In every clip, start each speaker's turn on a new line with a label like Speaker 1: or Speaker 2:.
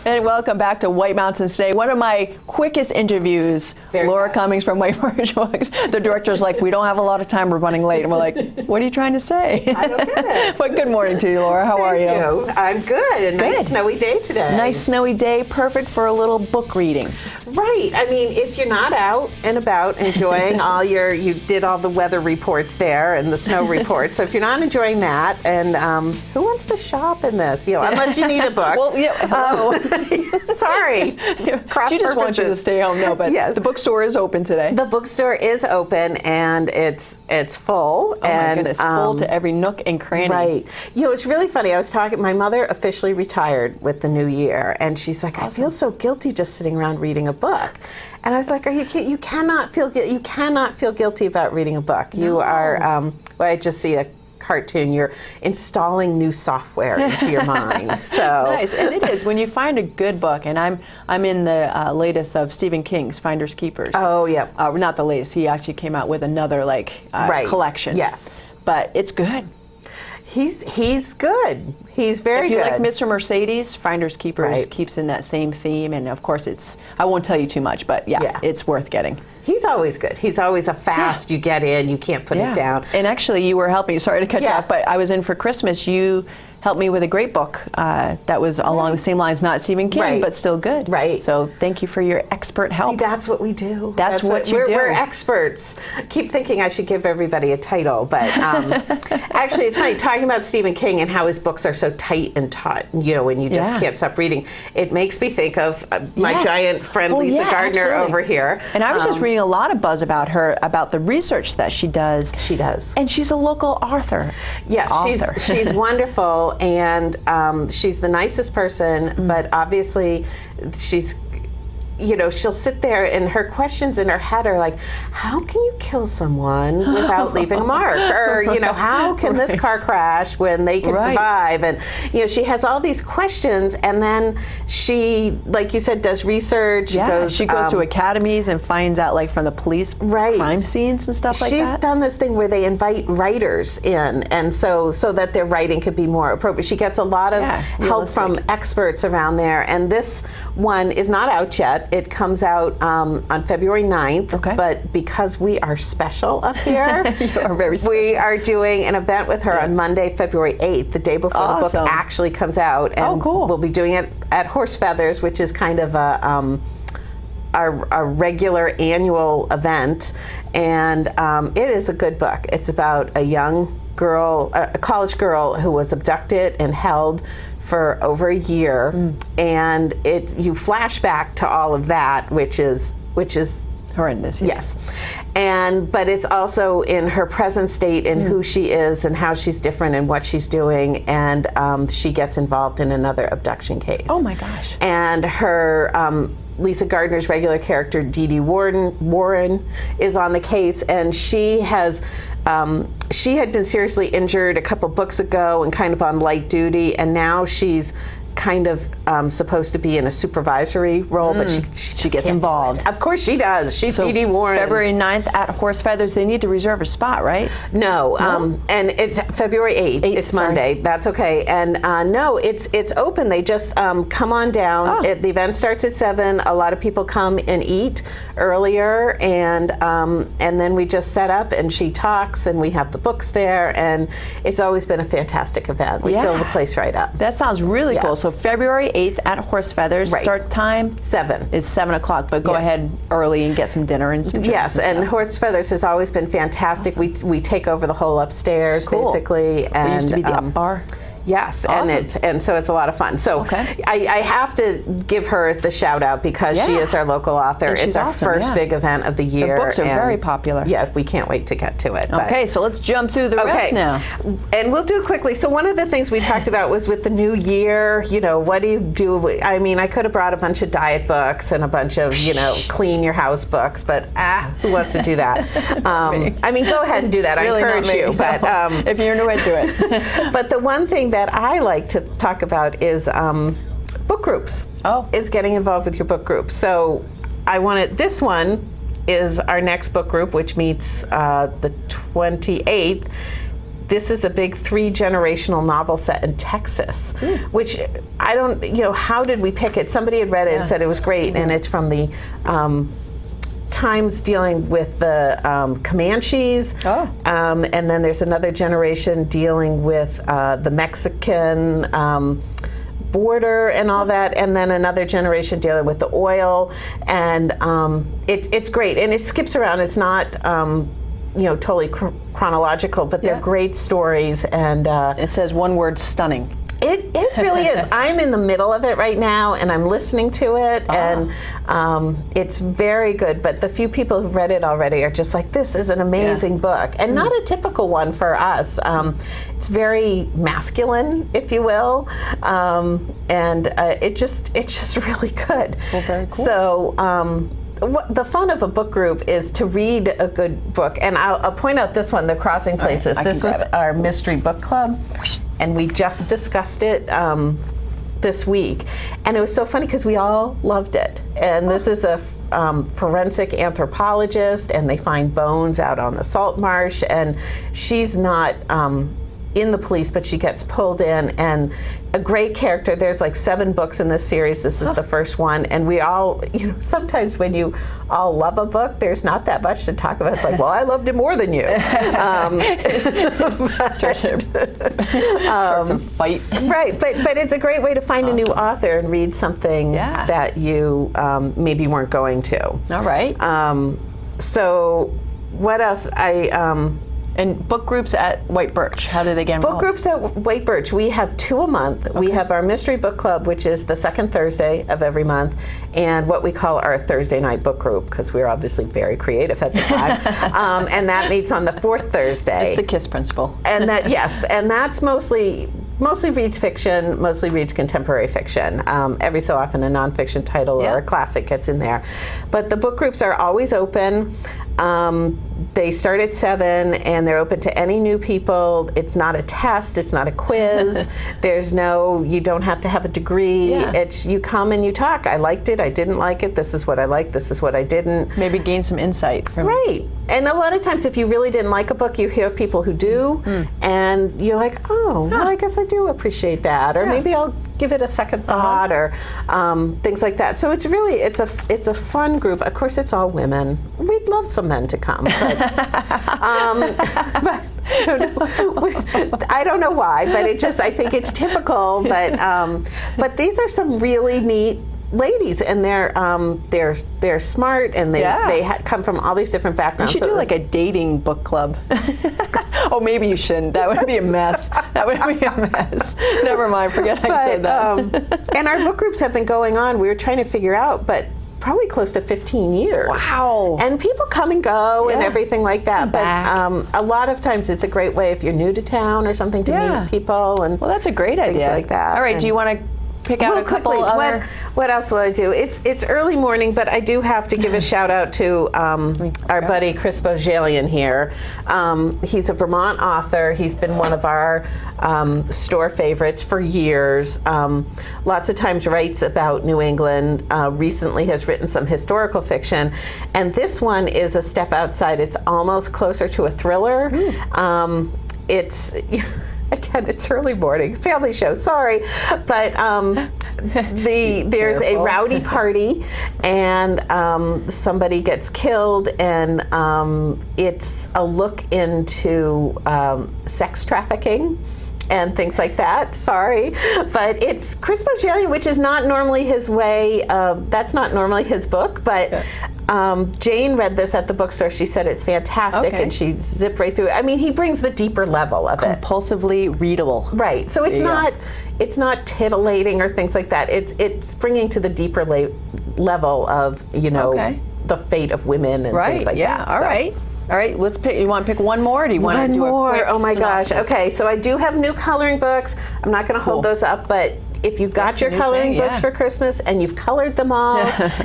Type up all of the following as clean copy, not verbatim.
Speaker 1: And welcome back to White Mountains Today. One of my quickest interviews, Laura Cummings from White Birch Books. The director's like, we don't have a lot of time, we're running late. And we're like, what are you trying to say?
Speaker 2: I don't get it.
Speaker 1: But good morning to you, Laura. How are you?
Speaker 2: Thank you. I'm good. A nice snowy day today.
Speaker 1: Nice snowy day, perfect for a little book reading.
Speaker 2: Right. I mean, if you're not out and about enjoying you did all the weather reports there and the snow reports. So if you're not enjoying that, and who wants to shop in this? Unless you need a book.
Speaker 1: Well, yeah, hello.
Speaker 2: Sorry.
Speaker 1: She just wants you to stay home. No, but yes. The bookstore is open today.
Speaker 2: The bookstore is open, and it's full.
Speaker 1: Oh my goodness, full to every nook and cranny.
Speaker 2: Right. It's really funny. I was talking, my mother officially retired with the new year, and she's like, awesome. I feel so guilty just sitting around reading a book. And I was like, are you kidding? You cannot feel guilty about reading a book. No. You are, well, I just see a cartoon, you're installing new software into your mind. So
Speaker 1: nice. And it is when you find a good book, and I'm in the latest of Stephen King's Finders Keepers.
Speaker 2: Oh yeah.
Speaker 1: Not the latest. He actually came out with another collection.
Speaker 2: Yes.
Speaker 1: But it's good.
Speaker 2: He's good. He's very good.
Speaker 1: If you like Mr. Mercedes, Finders Keepers keeps in that same theme, and of course I won't tell you too much, but yeah. It's worth getting.
Speaker 2: He's always good. He's always a fast, you get in, you can't put it down.
Speaker 1: And actually you were helping, sorry to cut you off, but I was in for Christmas. You helped me with a great book that was along the same lines, not Stephen King, but still good.
Speaker 2: Right.
Speaker 1: So thank you for your expert help.
Speaker 2: See, that's what we do.
Speaker 1: That's what you do.
Speaker 2: We're experts. I keep thinking I should give everybody a title, but actually it's funny, talking about Stephen King and how his books are so tight and taut, when you just can't stop reading. It makes me think of my giant friend Lisa Gardner over here.
Speaker 1: And I was just reading a lot of buzz about her, about the research that she does.
Speaker 2: She does.
Speaker 1: And she's a local author.
Speaker 2: Yes, she's wonderful. And she's the nicest person, but obviously she's, she'll sit there and her questions in her head are like, how can you kill someone without leaving a mark? Or, how can this car crash when they can survive? And, she has all these questions, and then she, like you said, does research.
Speaker 1: She goes to academies and finds out, like, from the police crime scenes and stuff like that.
Speaker 2: She's done this thing where they invite writers in, and so that their writing could be more appropriate. She gets a lot of help from experts around there, and this one is not out yet. It comes out on February 9th, but because we are special up here,
Speaker 1: you are very special.
Speaker 2: We are doing an event with her on Monday, February 8th, the day before the book actually comes out. And we'll be doing it at Horsefeathers, which is kind of a regular annual event. And it is a good book. It's about a young girl, a college girl who was abducted and held for over a year, and you flash back to all of that, which is
Speaker 1: horrendous.
Speaker 2: Yes, but it's also in her present state and who she is and how she's different and what she's doing, and she gets involved in another abduction case.
Speaker 1: Oh my gosh!
Speaker 2: And her Lisa Gardner's regular character, Dee Dee Warren, is on the case, and she had been seriously injured a couple books ago and kind of on light duty, and now she's kind of supposed to be in a supervisory role, but she
Speaker 1: gets involved.
Speaker 2: Of course she does. She's Dee Dee Warren.
Speaker 1: February 9th at Horsefeathers. They need to reserve a spot, right?
Speaker 2: No, and it's February 8th. It's Monday. That's okay. And no, it's open. They just come on down. The event starts at 7. A lot of people come and eat earlier, and then we just set up and she talks, and we have the books there, and it's always been a fantastic event. We fill the place right up.
Speaker 1: That sounds really cool. So February 8th at Horsefeathers. Start time?
Speaker 2: 7.
Speaker 1: It's 7 o'clock, but go ahead early and get some dinner and some drinks.
Speaker 2: Yes, and Horsefeathers has always been fantastic. Awesome. We take over the whole upstairs, basically. And
Speaker 1: it used to be the up bar.
Speaker 2: Yes,
Speaker 1: awesome.
Speaker 2: and so it's a lot of fun. So I have to give her the shout out because she is our local author. It's our first big event of the year.
Speaker 1: The books are very popular.
Speaker 2: Yeah, we can't wait to get to it.
Speaker 1: Okay, so let's jump through the rest now.
Speaker 2: And we'll do it quickly. So one of the things we talked about was with the new year, what do you do? I mean, I could have brought a bunch of diet books and a bunch of, clean your house books, but who wants to do that? I mean, go ahead and do that.
Speaker 1: Really
Speaker 2: I encourage you. But
Speaker 1: if you're into it, do it.
Speaker 2: But the one thing that I like to talk about is book groups. Is getting involved with your book group. So this one is our next book group, which meets the 28th. this is a big 3-generational novel set in Texas, which I don't, how did we pick it? Somebody had read it and said it was great, and it's from the times dealing with the Comanches, and then there's another generation dealing with the Mexican border and all that, and then another generation dealing with the oil, and it's great, and it skips around. It's not totally chronological, but they're great stories, and
Speaker 1: it says one word: stunning.
Speaker 2: It really is. I'm in the middle of it right now, and I'm listening to it, and it's very good. But the few people who've read it already are just like, this is an amazing book, and not a typical one for us. It's very masculine, if you will, and it's just really good.
Speaker 1: Well, very cool.
Speaker 2: So. The fun of a book group is to read a good book, and I'll point out this one, The Crossing Places. This was our mystery book club, and we just discussed it this week, and it was so funny because we all loved it. And this is a forensic anthropologist, and they find bones out on the salt marsh, and she's not in the police, but she gets pulled in, and a great character. There's like 7 books in this series. This is the first one, and we all, sometimes when you all love a book, there's not that much to talk about. It's like, well, I loved it more than you.
Speaker 1: Starts a fight.
Speaker 2: Right, but it's a great way to find a new author and read something that you maybe weren't going to.
Speaker 1: All right.
Speaker 2: So what else?
Speaker 1: And book groups at White Birch, how do they get involved?
Speaker 2: Book groups at White Birch, we have 2 a month. Okay. We have our Mystery Book Club, which is the second Thursday of every month, and what we call our Thursday night book group, because we're obviously very creative at the time. And that meets on the 4th Thursday.
Speaker 1: It's the KISS principle.
Speaker 2: And that, yes, and that's mostly reads fiction, mostly reads contemporary fiction. Every so often a nonfiction title or a classic gets in there. But the book groups are always open. They start at 7, and they're open to any new people. It's not a test. It's not a quiz. You don't have to have a degree. It's you come and you talk. I liked it. I didn't like it. This is what I liked. This is what I didn't.
Speaker 1: Maybe gain some insight from
Speaker 2: Right. And a lot of times if you really didn't like a book, you hear people who do, and you're like, oh, well, I guess I do appreciate that. Or maybe I'll give it a second thought, or things like that. So it's really, it's a fun group. Of course, it's all women. We'd love some men to come, but, but I don't know why, but I think it's typical. But these are some really neat ladies, and they're smart, and they come from all these different backgrounds.
Speaker 1: You should do like a dating book club. Oh, maybe you shouldn't. That would be a mess. That would be a mess. Never mind. Forget I said that.
Speaker 2: And our book groups have been going on. We were trying to figure out, but probably close to 15 years.
Speaker 1: Wow.
Speaker 2: And people come and go and everything like that. But a lot of times it's a great way if you're new to town or something to meet people. And
Speaker 1: well, that's a great idea.
Speaker 2: Things like that.
Speaker 1: All right. Do you want to pick out a couple other?
Speaker 2: What else will I do? It's early morning, but I do have to give a shout out to our buddy Chris Bojalian here. He's a Vermont author. He's been one of our store favorites for years. Lots of times writes about New England. Recently has written some historical fiction, and this one is a step outside. It's almost closer to a thriller. Again, it's early morning, family show, sorry. But there's a rowdy party, and somebody gets killed, and it's a look into sex trafficking and things like that. Sorry, but it's Chris Bojalian, which is not normally his way. That's not normally his book, but Jane read this at the bookstore. She said it's fantastic, and she zipped right through it. I mean, he brings the deeper level of it.
Speaker 1: Compulsively readable.
Speaker 2: Right. So it's not titillating or things like that. It's bringing to the deeper level of the fate of women and things like that.
Speaker 1: All right. All right, let's pick. You want to pick one more? Or do you want to do a quick
Speaker 2: Oh my
Speaker 1: synopsis?
Speaker 2: gosh. Okay, so I do have new coloring books. I'm not going to hold those up, but if you got your coloring books for Christmas and you've colored them all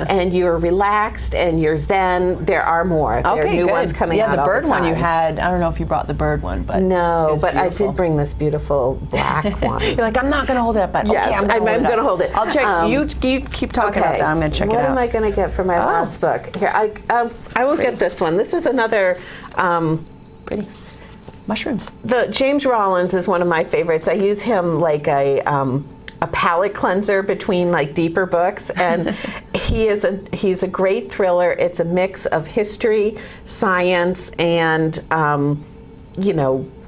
Speaker 2: and you're relaxed and you're zen, there are more. There are new ones coming out all the time.
Speaker 1: Yeah, the bird one you had, I don't know if you brought the bird one, but
Speaker 2: no, but I did bring this beautiful black one.
Speaker 1: You're like, I'm not going to hold it up, but
Speaker 2: yes,
Speaker 1: okay,
Speaker 2: I'm going to hold it.
Speaker 1: I'll check. You keep talking about that. I'm going to check it out.
Speaker 2: What am I going to get for my last book? Here, I will get this one. This is another
Speaker 1: pretty mushrooms.
Speaker 2: The James Rollins is one of my favorites. I use him like a palate cleanser between like deeper books, and he's a great thriller. It's a mix of history, science, and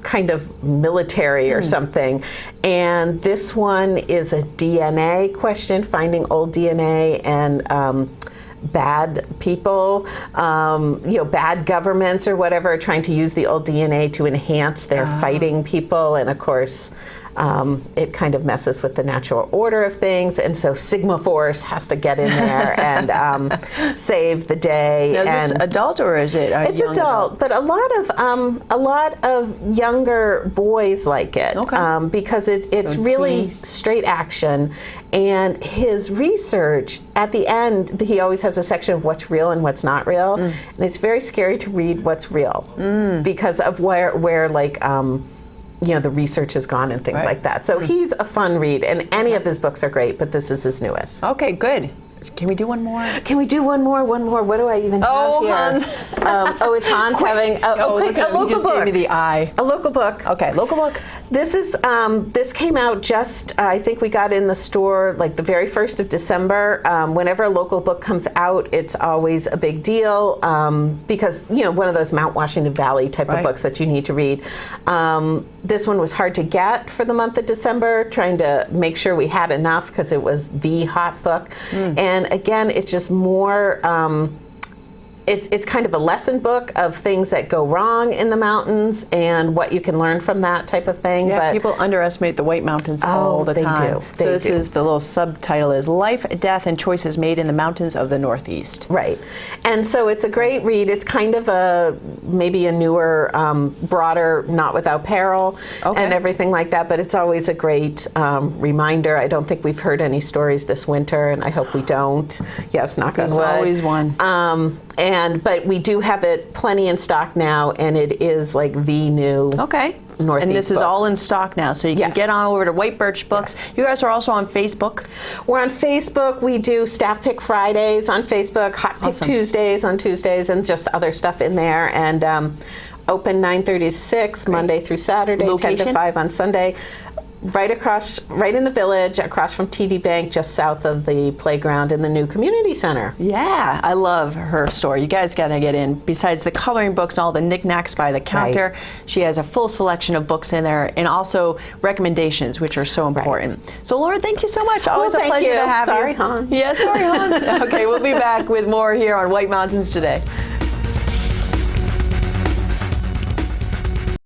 Speaker 2: kind of military or something. And this one is a DNA question, finding old DNA and bad people, bad governments or whatever, trying to use the old DNA to enhance their fighting people. And of course, it kind of messes with the natural order of things, and so Sigma Force has to get in there and save the day.
Speaker 1: Now, is this adult or is it?
Speaker 2: It's adult, but a lot of younger boys like it because it's really straight action. And his research at the end, he always has a section of what's real and what's not real, and it's very scary to read what's real because of where like. The research has gone and things like that. So he's a fun read, and any of his books are great, but this is his newest.
Speaker 1: Okay, good. Can we do one more?
Speaker 2: Can we do one more? One more. What do I even have here?
Speaker 1: Hans.
Speaker 2: It's Hans having a local
Speaker 1: just
Speaker 2: book.
Speaker 1: Gave me the eye.
Speaker 2: A local book.
Speaker 1: Okay, local book.
Speaker 2: This is this came out just I think we got in the store like the very 1st of December. Whenever a local book comes out, it's always a big deal because one of those Mount Washington Valley type of books that you need to read. This one was hard to get for the month of December, trying to make sure we had enough because it was the hot book. And again, it's just more, it's kind of a lesson book of things that go wrong in the mountains and what you can learn from that type of thing.
Speaker 1: Yeah,
Speaker 2: but
Speaker 1: people underestimate the White Mountains all the time.
Speaker 2: They
Speaker 1: do. So this is the little subtitle is Life, Death, and Choices Made in the Mountains of the Northeast.
Speaker 2: Right. And so it's a great read. It's kind of maybe a newer, broader, not without peril and everything like that, but it's always a great reminder. I don't think we've heard any stories this winter, and I hope we don't. Yes, knock on wood.
Speaker 1: That's always one.
Speaker 2: But we do have it plenty in stock now, and it is like the new Northeast
Speaker 1: And this is
Speaker 2: book.
Speaker 1: all in stock now, so you can get on over to White Birch Books.
Speaker 2: Yes.
Speaker 1: You guys are also on Facebook.
Speaker 2: We're on Facebook. We do Staff Pick Fridays on Facebook, Hot Pick Tuesdays on Tuesdays, and just other stuff in there. And open 9:30 to 6, Monday through Saturday,
Speaker 1: Location?
Speaker 2: 10 to 5 on Sunday. Right in the village, across from TD Bank, just south of the playground in the new community center.
Speaker 1: Yeah, I love her store. You guys got to get in. Besides the coloring books and all the knickknacks by the counter, she has a full selection of books in there, and also recommendations, which are so important. So, Laura, thank you so much. Always a pleasure to have you.
Speaker 2: Sorry, Hans.
Speaker 1: Yeah, sorry, Hans. Okay, we'll be back with more here on White Mountains Today.